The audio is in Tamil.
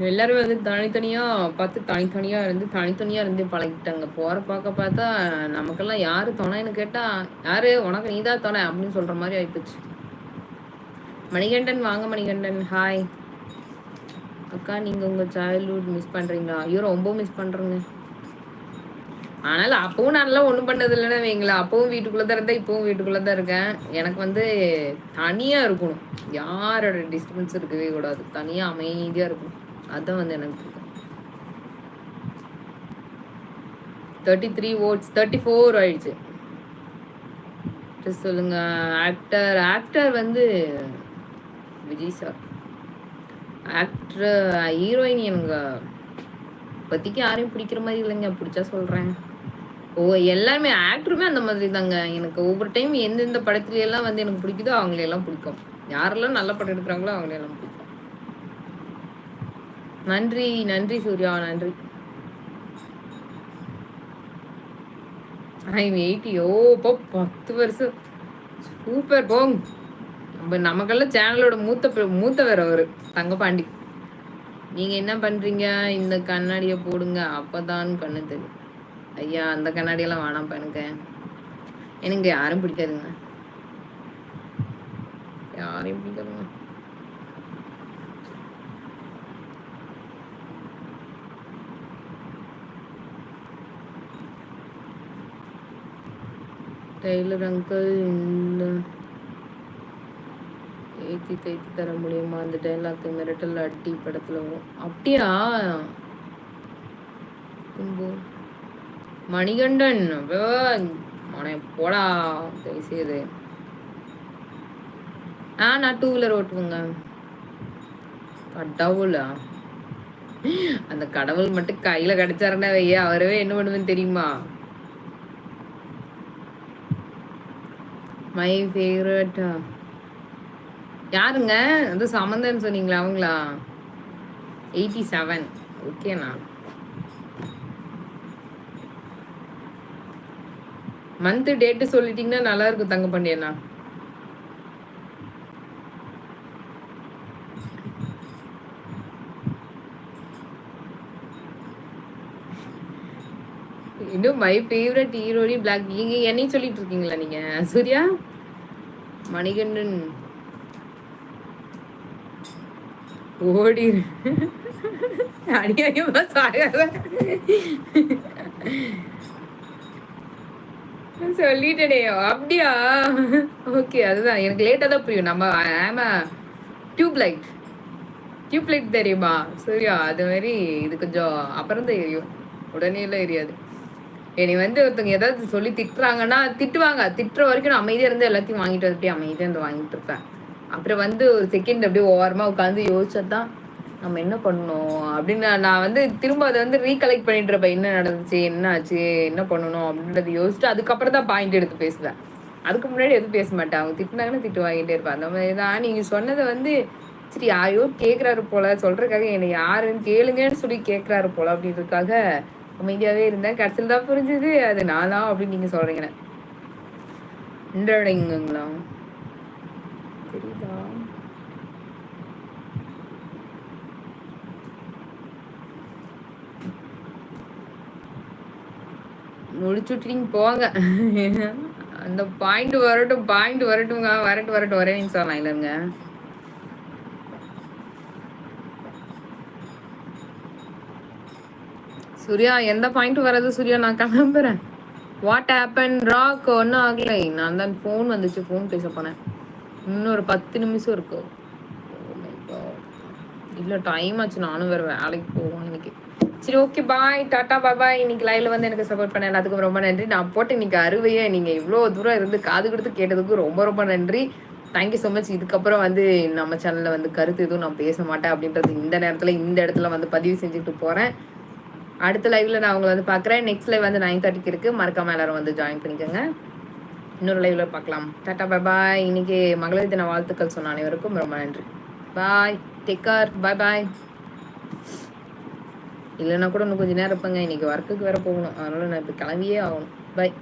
எல்லாரும் வந்து தனித்தனியா பார்த்து தனித்தனியா இருந்து பழகிட்டாங்க. போற பார்க்க பார்த்தா நமக்கெல்லாம் யாரு துணைன்னு கேட்டா, "யாரு உனக்கு நீ தான் துணை" அப்படின்னு சொல்ற மாரி ஆயிப்போச்சு. மணிகண்டன் வாங்க மணிகண்டன். ஹாய். அக்கா நீங்க உங்க சைல்ட்ஹுட் மிஸ் பண்றீங்களா? ஐயோ ரொம்ப மிஸ் பண்றேங்க. ஆனாலும் அப்பவும் நான்லாம் ஒண்ணும் பண்ணது இல்லன்னு வைங்களேன். அப்பவும் வீட்டுக்குள்ள தான் இருந்தேன். இப்பவும் வீட்டுக்குள்ள தான் இருக்கேன். எனக்கு வந்து தனியா இருக்கணும். யாரோட டிஸ்டர்பன்ஸ் இருக்கவே கூடாது. தனியா அமைதியா இருக்கணும். அதான் வந்து எனக்கு பிடிக்கும். 33 votes 34 ஆயிடுச்சு. சொல்லுங்க. ஆக்டர் வந்து விஜய் சார். ஆக்டர் ஹீரோயின் எனக்கு இப்போதைக்கு யாரையும் பிடிக்கிற மாதிரி இல்லைங்க. பிடிச்சா சொல்றேன். எல்லாருமே ஆக்டருமே அந்த மாதிரி தாங்க. எனக்கு ஒவ்வொரு டைம் எந்தெந்த படத்துல எல்லாம் வந்து எனக்கு பிடிக்குதோ அவங்களையெல்லாம் பிடிக்கும். யாரெல்லாம் நல்ல படம் எடுக்கிறாங்களோ அவங்களையெல்லாம் பிடிக்கும். நன்றி நன்றி சூர்யா நன்றி. ஐம் 80. இப்போ 10 வருஷம் சூப்பர் போங். நமக்கெல்லாம் சேனலோட மூத்தவர் அவரு தங்கபாண்டி. நீங்க என்ன பண்றீங்க? இந்த கண்ணாடியை போடுங்க அப்பதான் கண்ணு தெரியும். ஐயா அந்த கண்ணாடியெல்லாம் வேணாம்ப்பா எனக்கு யாரும் பிடிக்காதுங்க. யாரையும் பிடிக்காதுங்க. டெய்லர் அங்கிள் இந்த ஏற்றி தைத்து தர முடியுமா? அந்த டைலாக் மிரட்டல் அடி படத்துல வரும். அப்படியா? மணிகண்டன் அவனை போடா செய்து. நான் 2 வீலர் ஓட்டுவேங்க. கடவுளா? அந்த கடவுள் மட்டும் கையில கிடைச்சாருன்னா வைய அவரவே என்ன பண்ணுவேன்னு தெரியுமா? மை ஃபேவரட் யாருங்க? அது சமந்தன்னு சொன்னீங்களா? அவங்களா? 87. ஓகேண்ணா. மந்த் டேட்டு சொல்லிட்டீங்கன்னா நல்லா இருக்கும் தங்கப்பாண்டியண்ணா. இன்னும் மை ஃபேவரட் ஹீரோனி பிளாக். நீங்க என்னையும் சொல்லிட்டு இருக்கீங்களா நீங்க? சூர்யா மணிகண்டன் ஓடிரு. அநியாயமா சாகாத சொல்லிட்டேனே. அப்படியா? ஓகே அதுதான் எனக்கு லேட்டாக தான் புரியும். நம்ம டியூப்லைட் தெரியுமா சூர்யா? அது மாதிரி இது கொஞ்சம் அப்புறம் தான் எரியும். உடனே எல்லாம் எரியாது. என்னை வந்து ஒருத்தவங்க ஏதாவது சொல்லி திட்டுறாங்கன்னா திட்டுவாங்க. திட்டுற வரைக்கும் நான் அமைதியாக இருந்து எல்லாத்தையும் வாங்கிட்டு வந்துட்டு அமைதியாக இருந்து வாங்கிட்டு இருப்பேன். அப்புறம் வந்து ஒரு செகண்ட் அப்படியே ஓரமாக உட்காந்து யோசிச்சதான் நம்ம என்ன பண்ணணும் அப்படின்னு நான் வந்து திரும்ப அதை வந்து ரீகலெக்ட் பண்ணிட்டு இருப்பேன். என்ன நடந்துச்சு, என்ன ஆச்சு, என்ன பண்ணணும் அப்படின்றத யோசிச்சுட்டு அதுக்கப்புறம் தான் பாயிண்ட் எடுத்து பேசுவேன். அதுக்கு முன்னாடி எதுவும் பேச மாட்டேன். அவங்க திட்டினாங்கன்னா திட்டு வாங்கிட்டே இருப்பேன். அந்த மாதிரி தான் நீங்கள் சொன்னதை வந்து சரி யாரையோ கேட்குறாரு போல சொல்றதுக்காக என்னை யாருன்னு கேளுங்கன்னு சொல்லி கேட்குறாரு போல அப்படின்றதுக்காக அமைதியாகவே இருந்தேன். கடைசியில் தான் புரிஞ்சுது அது நான் தான் அப்படின்னு நீங்கள் சொல்கிறீங்கண்ணே. இன்றடைங்களா தெரியுதா? முடிச்சுட்டீங்க போங்க. அந்த பாயிண்ட் வரட்டுங்க. வரட்டும் ஒரே நிமிஷம் நான் இல்லைங்க. சூர்யா எந்த பாயிண்ட் வராது சூர்யா. நான் கிளம்புறேன். What happen rock? ஒன்றும் ஆகலை. நான் தான் ஃபோன் வந்துச்சு. ஃபோன் பேச போனேன். இன்னொரு 10 நிமிஷம் இருக்கும். இல்லை டைம் ஆச்சு. நானும் வேறு வேலைக்கு போவோம் இன்னைக்கு. சரி ஓகே பாய் டாட்டா பாய். இன்னைக்கு லைவ்ல வந்து எனக்கு சப்போர்ட் பண்ண எல்லாத்துக்கும் ரொம்ப நன்றி. நான் போட்டு இன்னைக்கு அறுவையே நீங்கள் இவ்வளோ தூரம் இருந்து காது கொடுத்து கேட்டதுக்கு ரொம்ப நன்றி. Thank you so much. இதுக்கப்புறம் வந்து நம்ம சேனலில் வந்து கருத்து எதுவும் நான் பேச மாட்டேன் அப்படின்றது இந்த நேரத்தில் இந்த இடத்துல வந்து பதிவு செஞ்சுட்டு போகிறேன். அடுத்த லைவ்ல நான் உங்களை வந்து பார்க்குறேன். நெக்ஸ்ட் லைவ் வந்து 9:30 இருக்கு. மறக்காம எல்லாரும் வந்து ஜாயின் பண்ணிக்கோங்க. இன்னொரு லைவ்ல பார்க்கலாம். டாட்டா பாய். இன்னைக்கு மகளிர் தின வாழ்த்துக்கள் சொன்ன அனைவருக்கும் ரொம்ப நன்றி. பாய், டேக் கேர். பாய். இல்லைன்னா கூட இன்னும் கொஞ்சம் நேரம் இருப்பேங்க. இன்னைக்கு ஒர்க்குக்கு வேற போகணும். அதனால நான் இப்போ கிளம்பியே ஆகணும். பாய்.